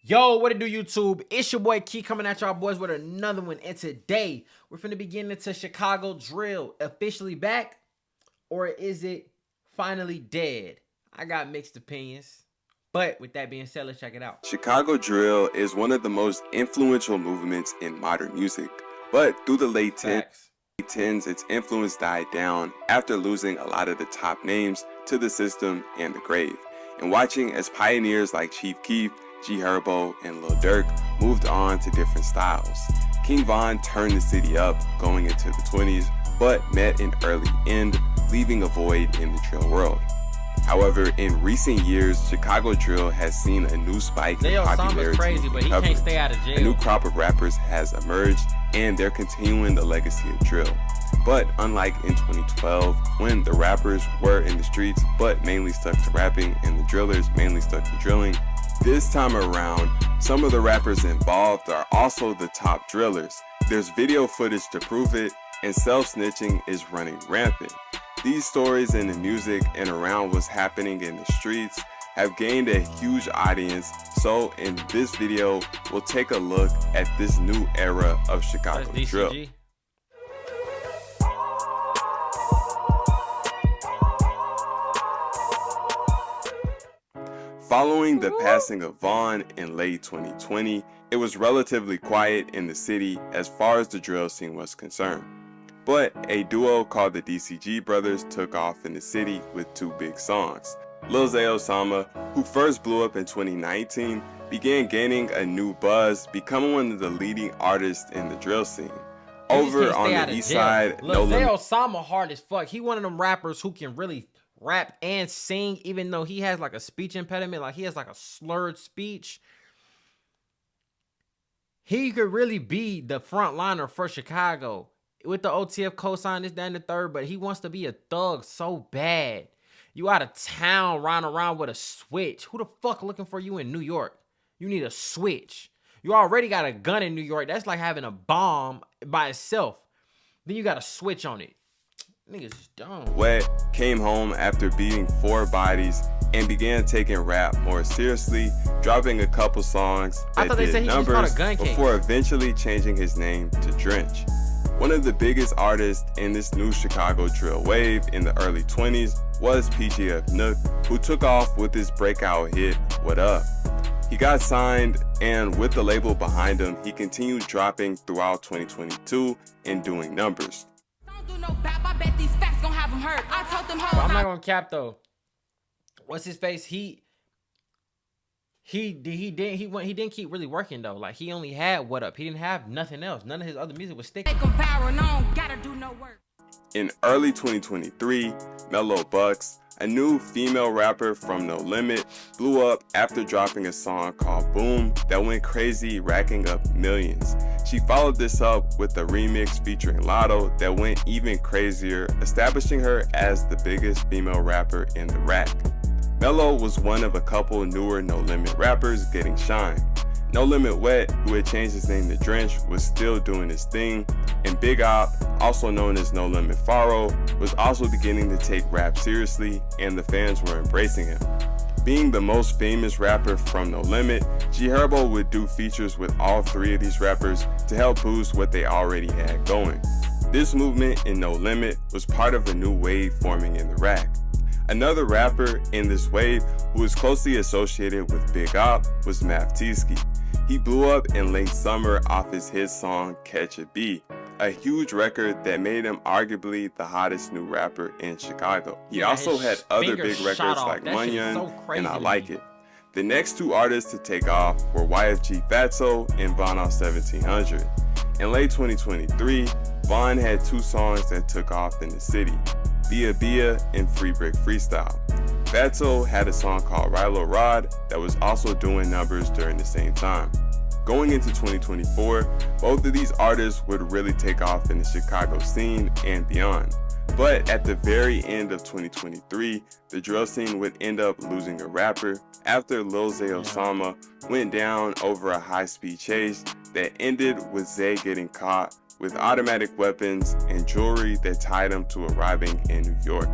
Yo, what it do, YouTube? It's your boy Key coming at y'all boys with another one. And today, we're finna be getting into Chicago drill. Officially back? Or is it finally dead? I got mixed opinions. But with that being said, let's check it out. Chicago drill is one of the most influential movements in modern music. But through the late 10s, its influence died down after losing a lot of the top names to the system and the grave. And watching as pioneers like Chief Keef, G Herbo, and Lil Durk moved on to different styles. King Von turned the city up going into the 20s, but met an early end, leaving a void in the drill world. However, in recent years, Chicago drill has seen a new spike in popularity. Crazy, but he can't stay out of jail. A new crop of rappers has emerged, and they're continuing the legacy of drill. But unlike in 2012, when the rappers were in the streets but mainly stuck to rapping and the drillers mainly stuck to drilling, this time around, some of the rappers involved are also the top drillers. There's video footage to prove it, and self-snitching is running rampant. These stories in the music and around what's happening in the streets have gained a huge audience, so in this video, we'll take a look at this new era of Chicago drill. Following the passing of Von in late 2020, it was relatively quiet in the city as far as the drill scene was concerned. But a duo called the DCG Brothers took off in the city with two big songs. Lil Zay Osama, who first blew up in 2019, began gaining a new buzz, becoming one of the leading artists in the drill scene. Over on the east side, Lil Zay Osama hard as fuck. He one of them rappers who can really rap and sing, even though he has like a speech impediment, like he has like a slurred speech. He could really be the front liner for Chicago with the OTF cosign, this, that, and the third, but he wants to be a thug so bad. You out of town riding around with a switch. Who the fuck looking for you in New York? You need a switch. You already got a gun in New York. That's like having a bomb by itself. Then you got a switch on it. Niggas is dumb. Wet came home after beating 4 bodies and began taking rap more seriously, dropping a couple songs that did numbers before eventually changing his name to Drench. One of the biggest artists in this new Chicago drill wave in the early 20s was PGF Nook, who took off with his breakout hit, What Up? He got signed, and with the label behind him, he continued dropping throughout 2022 and doing numbers. I'm not gonna cap though. What's his face? He didn't keep really working though. Like he only had What Up. He didn't have nothing else. None of his other music was sticking. In early 2023, Mellow Bucks, a new female rapper from No Limit, blew up after dropping a song called Boom that went crazy, racking up millions. She followed this up with a remix featuring Lotto that went even crazier, establishing her as the biggest female rapper in the rack. Mellow was one of a couple newer No Limit rappers getting shine. No Limit Wet, who had changed his name to Drench, was still doing his thing, and Big Op, also known as No Limit Faro, was also beginning to take rap seriously, and the fans were embracing him. Being the most famous rapper from No Limit, G Herbo would do features with all 3 of these rappers to help boost what they already had going. This movement in No Limit was part of a new wave forming in the rack. Another rapper in this wave who was closely associated with Big Op was mngmtkee. He blew up in late summer off his hit song Catch a Bee, a huge record that made him arguably the hottest new rapper in Chicago. He also had other big records like Munyon and I Like It. The next 2 artists to take off were YFG Fatso and Von off 1700. In late 2023, Von had 2 songs that took off in the city, Bia Bia and Free Brick Freestyle. Fatso had a song called Rilo Rod that was also doing numbers during the same time. Going into 2024, both of these artists would really take off in the Chicago scene and beyond. But at the very end of 2023, the drill scene would end up losing a rapper after Lil Zay Osama went down over a high-speed chase that ended with Zay getting caught with automatic weapons and jewelry that tied him to arriving in New York.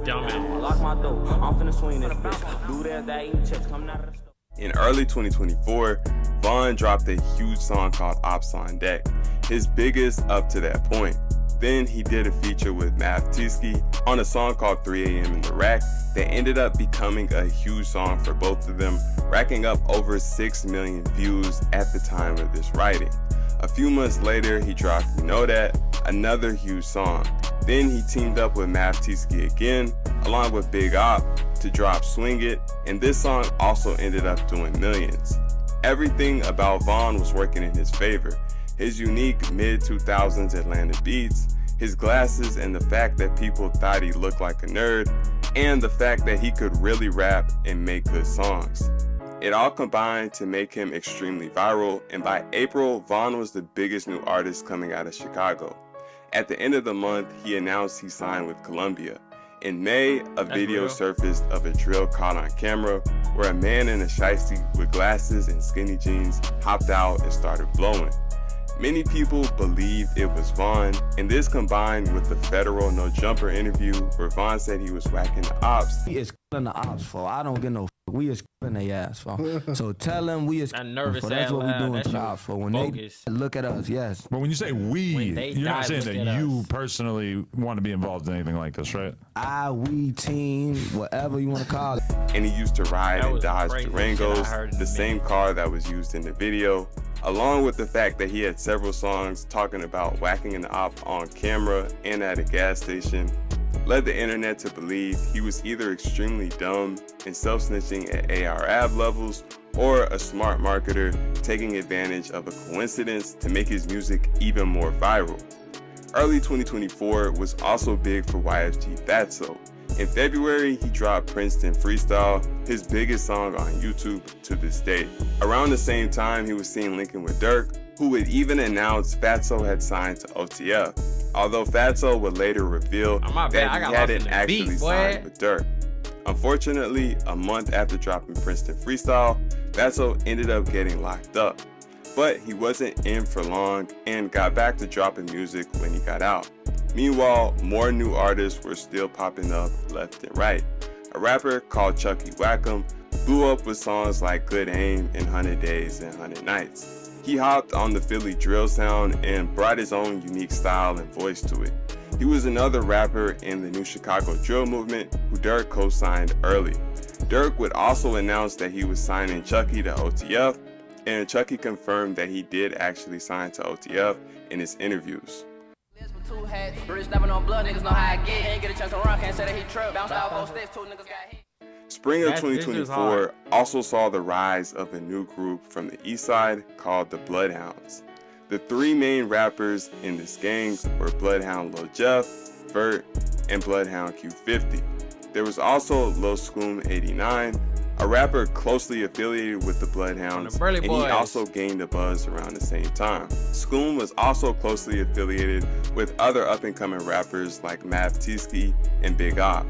Dumbass. Lock my door. I'm finna swing this bitch. Do that, eat chips coming out of the store. In early 2024, Von dropped a huge song called Ops on Deck, his biggest up to that point. Then he did a feature with mngmtkee on a song called 3 AM in the Rack that ended up becoming a huge song for both of them, racking up over 6 million views at the time of this writing. A few months later, he dropped You Know That, another huge song. Then he teamed up with mngmtkee again, along with Big Op, to drop Swing It, and this song also ended up doing millions. Everything about Von was working in his favor. His unique mid-2000s Atlanta beats, his glasses and the fact that people thought he looked like a nerd, and the fact that he could really rap and make good songs. It all combined to make him extremely viral, and by April, Von was the biggest new artist coming out of Chicago. At the end of the month, he announced he signed with Columbia. In May, a video surfaced of a drill caught on camera where a man in a shiesty with glasses and skinny jeans hopped out and started blowing. Many people believed it was Von, and this combined with the federal No Jumper interview where Von said he was whacking the ops. He is killing the ops, for I don't get no we is killing their ass, for. So tell them we is nervous for. That's what we doing to the ops, for. When bogus. They look at us, yes. But when you say we, you're not saying that you personally want to be involved in anything like this, right? We, team, whatever you want to call it. And he used to ride and dodge Durangos, the same car that was used in the video, along with the fact that he had several songs talking about whacking an op on camera and at a gas station, led the internet to believe he was either extremely dumb and self-snitching at AR-AB levels, or a smart marketer taking advantage of a coincidence to make his music even more viral. Early 2024 was also big for YFG Fatso. In February, he dropped Princeton Freestyle, his biggest song on YouTube to this day. Around the same time, he was seen linking with Durk, who would even announce Fatso had signed to OTF, although Fatso would later reveal that he hadn't actually signed with Durk. Unfortunately, a month after dropping Princeton Freestyle, Fatso ended up getting locked up. But he wasn't in for long and got back to dropping music when he got out. Meanwhile, more new artists were still popping up left and right. A rapper called Chucky Wackham blew up with songs like Good Aim and 100 Days and 100 Nights. He hopped on the Philly drill sound and brought his own unique style and voice to it. He was another rapper in the new Chicago drill movement who Durk co-signed early. Durk would also announce that he was signing Chucky to OTF, and Chucky confirmed that he did actually sign to OTF in his interviews. Spring of 2024 also saw the rise of a new group from the east side called the Bloodhounds. The three main rappers in this gang were Bloodhound Lil Jeff, Vert, and Bloodhound Q50. There was also Lil Scoom 89, a rapper closely affiliated with the Bloodhounds, and he also gained a buzz around the same time. Scoom was also closely affiliated with other up-and-coming rappers like mngmtkee and Big Op.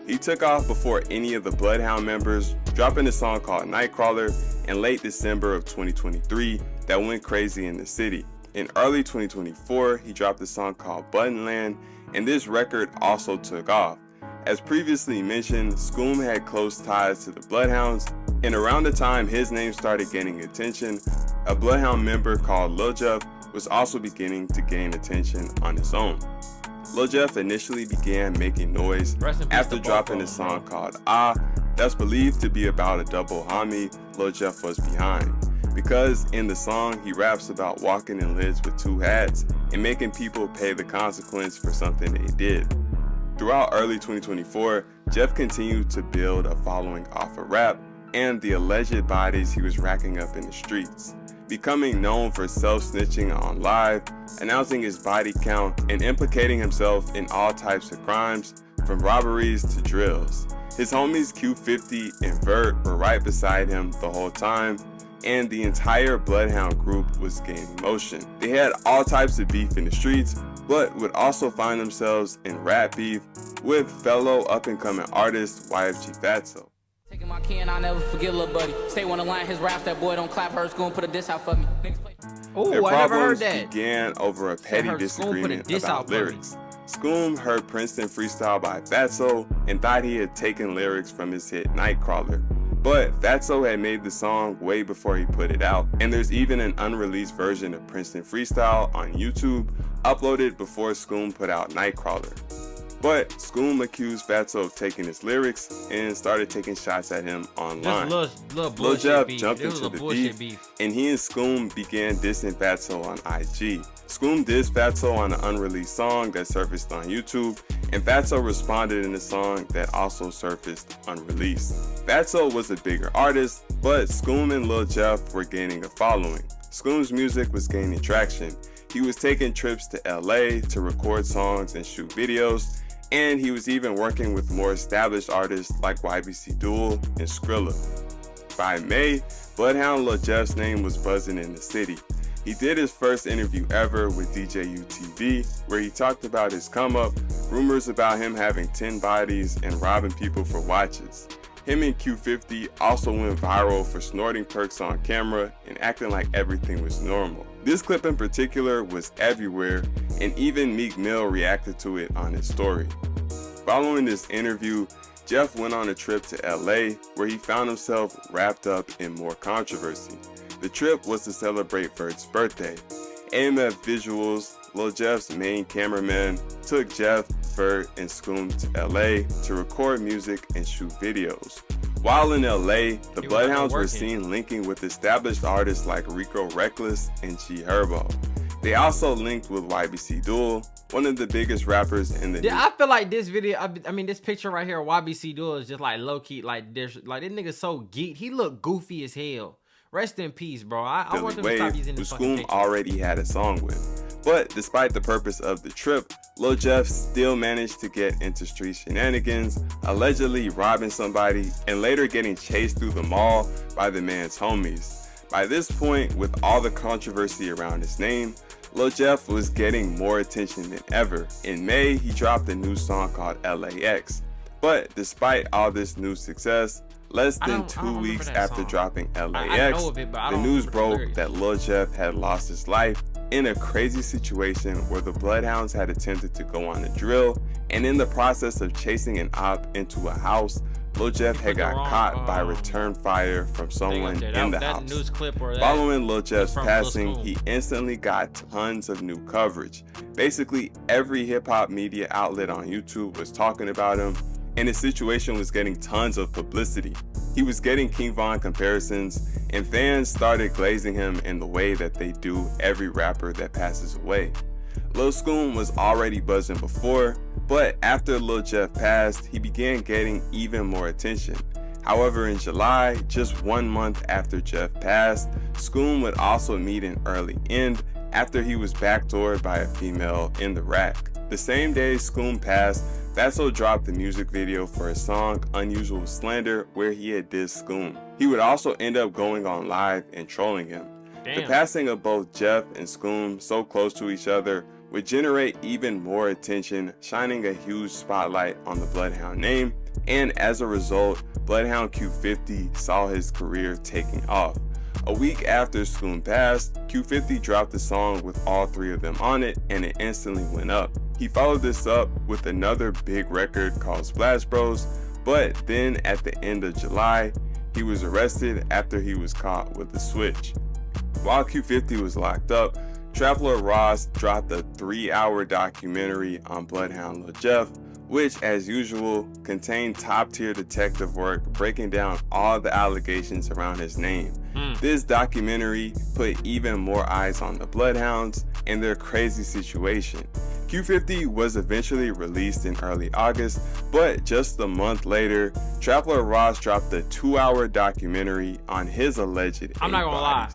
He took off before any of the Bloodhound members, dropping a song called Nightcrawler in late December of 2023 that went crazy in the city. In early 2024, he dropped a song called Buttonland, and this record also took off. As previously mentioned, Scoom had close ties to the Bloodhounds, and around the time his name started gaining attention, a Bloodhound member called Lil Jeff was also beginning to gain attention on his own. Lil Jeff initially began making noise after dropping a song called Ah, that's believed to be about a double homie Lil Jeff was behind, because in the song he raps about walking in lids with two hats and making people pay the consequence for something they did. Throughout early 2024, Jeff continued to build a following off of rap and the alleged bodies he was racking up in the streets, becoming known for self-snitching on live, announcing his body count, and implicating himself in all types of crimes, from robberies to drills. His homies Q50 and Vert were right beside him the whole time, and the entire Bloodhound group was gaining motion. They had all types of beef in the streets, but would also find themselves in rap beef with fellow up-and-coming artist YFG Fatso. Taking my key and I'll never forget little buddy. Stay on the line, his rap, that boy don't clap, her school, put a diss out for me. Their problems began over a petty disagreement about lyrics. Scoom heard Princeton Freestyle by Fatso and thought he had taken lyrics from his hit Nightcrawler. But Fatso had made the song way before he put it out, and there's even an unreleased version of Princeton Freestyle on YouTube, uploaded before Scoom put out Nightcrawler. But Scoom accused Fatso of taking his lyrics and started taking shots at him online. Lil Jeff beef. jumped into the beef, and he and Scoom began dissing Fatso on IG. Scoom dissed Fatso on an unreleased song that surfaced on YouTube, and Fatso responded in a song that also surfaced unreleased. Fatso was a bigger artist, but Scoom and Lil Jeff were gaining a following. Scoom's music was gaining traction. He was taking trips to LA to record songs and shoot videos, and he was even working with more established artists like YBC Duel and Skrilla. By May, Bloodhound Lil Jeff's name was buzzing in the city. He did his first interview ever with DJ UTV, where he talked about his come up, rumors about him having 10 bodies and robbing people for watches. Him and Q50 also went viral for snorting perks on camera and acting like everything was normal. This clip in particular was everywhere, and even Meek Mill reacted to it on his story. Following this interview, Jeff went on a trip to LA, where he found himself wrapped up in more controversy. The trip was to celebrate Vert's birthday. AMF Visuals, Lil Jeff's main cameraman, took Jeff, Vert, and Scoom to LA to record music and shoot videos. While in LA, the Bloodhounds were seen linking with established artists like Rico Reckless and G Herbo. They also linked with YBC Duel, one of the biggest rappers in the I feel like this video, I mean this picture right here of YBC Duel is just like low-key, like this nigga so geeked. He look goofy as hell. Rest in peace, bro. I want them to stop using this fucking picture. Scoom already had a song with. But despite the purpose of the trip, Lil Jeff still managed to get into street shenanigans, allegedly robbing somebody and later getting chased through the mall by the man's homies. By this point, with all the controversy around his name, Lil Jeff was getting more attention than ever. In May, he dropped a new song called LAX. But despite all this new success, less than 2 weeks after dropping LAX, the news broke that Lil Jeff had lost his life in a crazy situation where the Bloodhounds had attempted to go on a drill, and in the process of chasing an op into a house, Lil Jeff had got caught by return fire from someone in the house. Following Lil Jeff's passing, he instantly got tons of new coverage. Basically, every hip-hop media outlet on YouTube was talking about him, and his situation was getting tons of publicity. He was getting King Von comparisons, and fans started glazing him in the way that they do every rapper that passes away. Lil Scoom was already buzzing before, but after Lil Jeff passed, he began getting even more attention. However, in July, just 1 month after Jeff passed, Scoom would also meet an early end after he was backdoored by a female in the rack. The same day Scoom passed, Fatso dropped the music video for his song Unusual Slander, where he had dissed Scoom. He would also end up going on live and trolling him. The passing of both Jeff and Scoom, so close to each other, would generate even more attention, shining a huge spotlight on the Bloodhound name, and as a result, Bloodhound Q50 saw his career taking off. A week after Scoom passed, Q50 dropped a song with all three of them on it, and it instantly went up. He followed this up with another big record called Splash Bros, but then at the end of July, he was arrested after he was caught with a switch. While Q50 was locked up, Traveler Ross dropped a 3-hour documentary on Bloodhound Lil Jeff, which, as usual, contained top-tier detective work breaking down all the allegations around his name. This documentary put even more eyes on the Bloodhounds and their crazy situation. Q50 was eventually released in early August, but just a month later, Traveler Ross dropped a 2-hour documentary on his alleged I'm not gonna lie.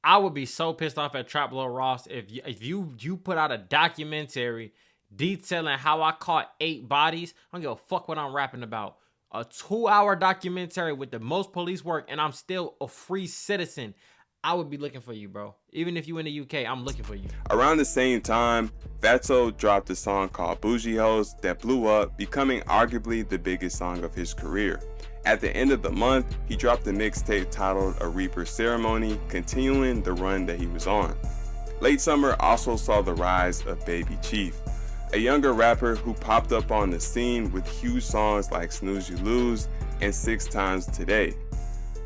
I would be so pissed off at Trap Lil Ross if you put out a documentary detailing how I caught 8 bodies. I don't give a fuck what I'm rapping about. A 2-hour documentary with the most police work, and I'm still a free citizen. I would be looking for you, bro. Even if you in the UK, I'm looking for you. Around the same time, Fatso dropped a song called Bougie Hoes that blew up, becoming arguably the biggest song of his career. At the end of the month, he dropped a mixtape titled A Reaper Ceremony, continuing the run that he was on. Late summer also saw the rise of Baby Chief, a younger rapper who popped up on the scene with huge songs like Snooze You Lose and 6 times today.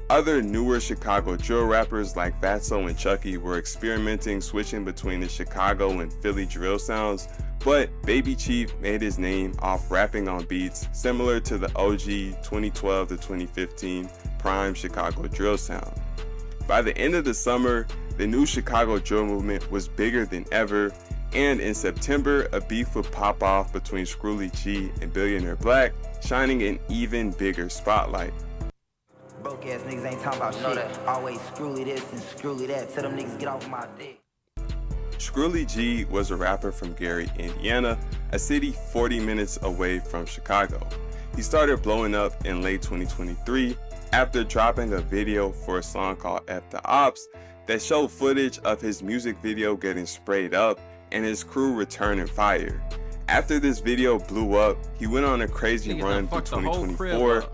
Other newer Chicago drill rappers like Fatso and Chucky were experimenting switching between the Chicago and Philly drill sounds, but Baby Chief made his name off rapping on beats similar to the OG 2012 to 2015 prime Chicago drill sound. By the end of the summer, the new Chicago drill movement was bigger than ever, and in September, a beef would pop off between Scrooly G and Billionaire Black, shining an even bigger spotlight. Broke ass niggas ain't talking about shit. Always Scrooly this and Scrooly that. Tell them niggas get off my dick. Scrooly G was a rapper from Gary, Indiana, a city 40 minutes away from Chicago. He started blowing up in late 2023 after dropping a video for a song called F the Ops that showed footage of his music video getting sprayed up and his crew returning fire. After this video blew up, he went on a crazy run through 2024,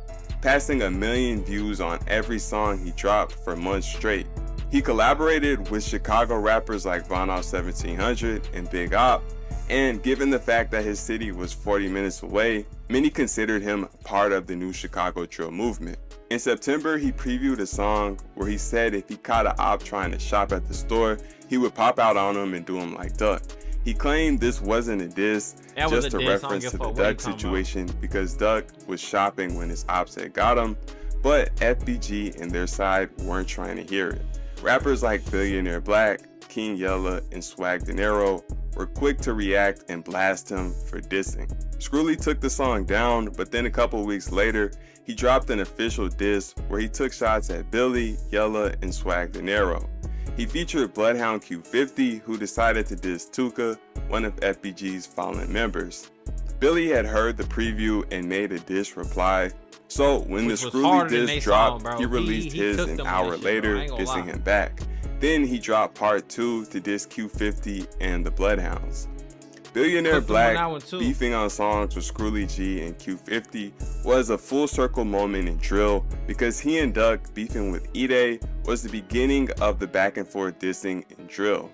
passing 1 million views on every song he dropped for months straight. He collaborated with Chicago rappers like Von Off 1700 and Big Op, and given the fact that his city was 40 minutes away, many considered him part of the new Chicago drill movement. In September, he previewed a song where he said if he caught an op trying to shop at the store, he would pop out on him and do him like Duck. He claimed this wasn't a diss, just a reference to the Duck situation because Duck was shopping when his ops had got him, but FBG and their side weren't trying to hear it. Rappers like Billionaire Black, King Yella, and Swag Dinero were quick to react and blast him for dissing. Scrooly took the song down, but then a couple weeks later, he dropped an official diss where he took shots at Billy, Yella, and Swag Dinero. He featured Bloodhound Q50, who decided to diss Tuka, one of FBG's fallen members. Billy had heard the preview and made a diss reply, so when the Scrooly diss dropped, he released his an hour later, dissing him back. Then he dropped part 2 to diss Q50 and the Bloodhounds. Billionaire Black beefing on songs with Scrooly G and Q50 was a full circle moment in drill because he and Duck beefing with Ide was the beginning of the back and forth dissing in drill.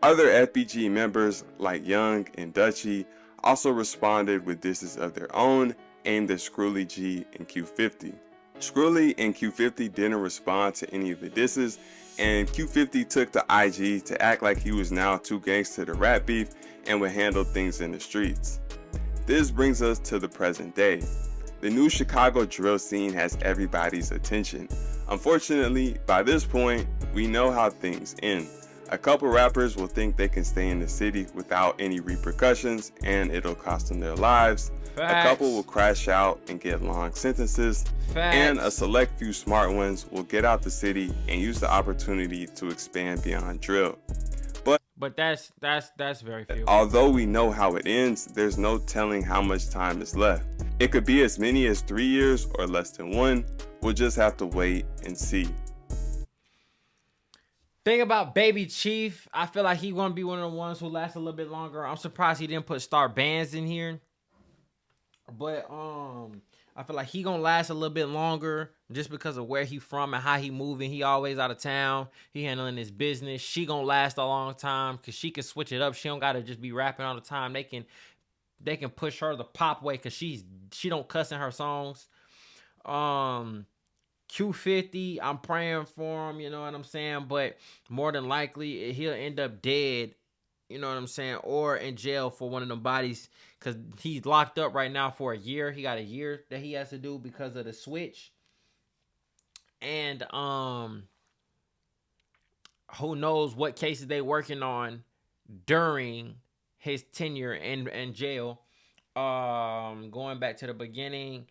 Other FBG members like Young and Dutchy also responded with disses of their own aimed at Scrooly G and Q50. Scrooly and Q50 didn't respond to any of the disses, and Q50 took to IG to act like he was now too gangster to rap beef and would handle things in the streets. This brings us to the present day. The new Chicago drill scene has everybody's attention. Unfortunately, by this point, we know how things end. A couple rappers will think they can stay in the city without any repercussions and it'll cost them their lives. Facts. A couple will crash out and get long sentences. Facts. And a select few smart ones will get out the city and use the opportunity to expand beyond drill. But that's very few. Although we know how it ends, there's no telling how much time is left. It could be as many as 3 years or less than 1. We'll just have to wait and see. Thing about Baby Chief, I feel like he's gonna be one of the ones who lasts a little bit longer. I'm surprised he didn't put Star Bands in here. But I feel like he gonna last a little bit longer just because of where he from and how he moving. He always out of town. He handling his business. She gonna last a long time because she can switch it up. She don't gotta just be rapping all the time. They can push her the pop way because she don't cuss in her songs. Q50, I'm praying for him, you know what I'm saying? But more than likely, he'll end up dead, you know what I'm saying? Or in jail for one of them bodies because he's locked up right now for a year. He got a year that he has to do because of the switch. And who knows what cases they working on during his tenure in jail. Going back to the beginning,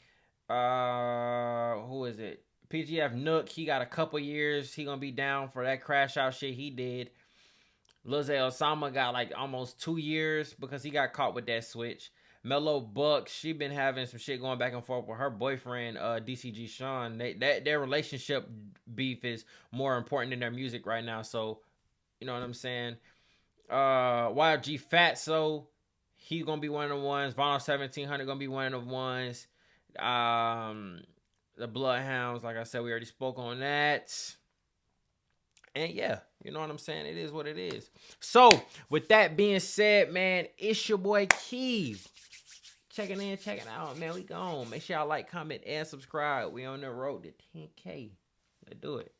who is it? PGF Nook, he got a couple years. He gonna be down for that crash out shit he did. Lil Zay Osama got like almost 2 years because he got caught with that switch. Mellow Buck, she been having some shit going back and forth with her boyfriend, DCG Sean. Their relationship beef is more important than their music right now. So, you know what I'm saying? YG Fatso, he gonna be one of the ones. Von 1700 gonna be one of the ones. The Bloodhounds, like I said, we already spoke on that. And yeah, you know what I'm saying? It is what it is. So, with that being said, man, it's your boy Kee. checking in, checking out, man. We gone. Make sure y'all like, comment, and subscribe. We on the road to 10K. Let's do it.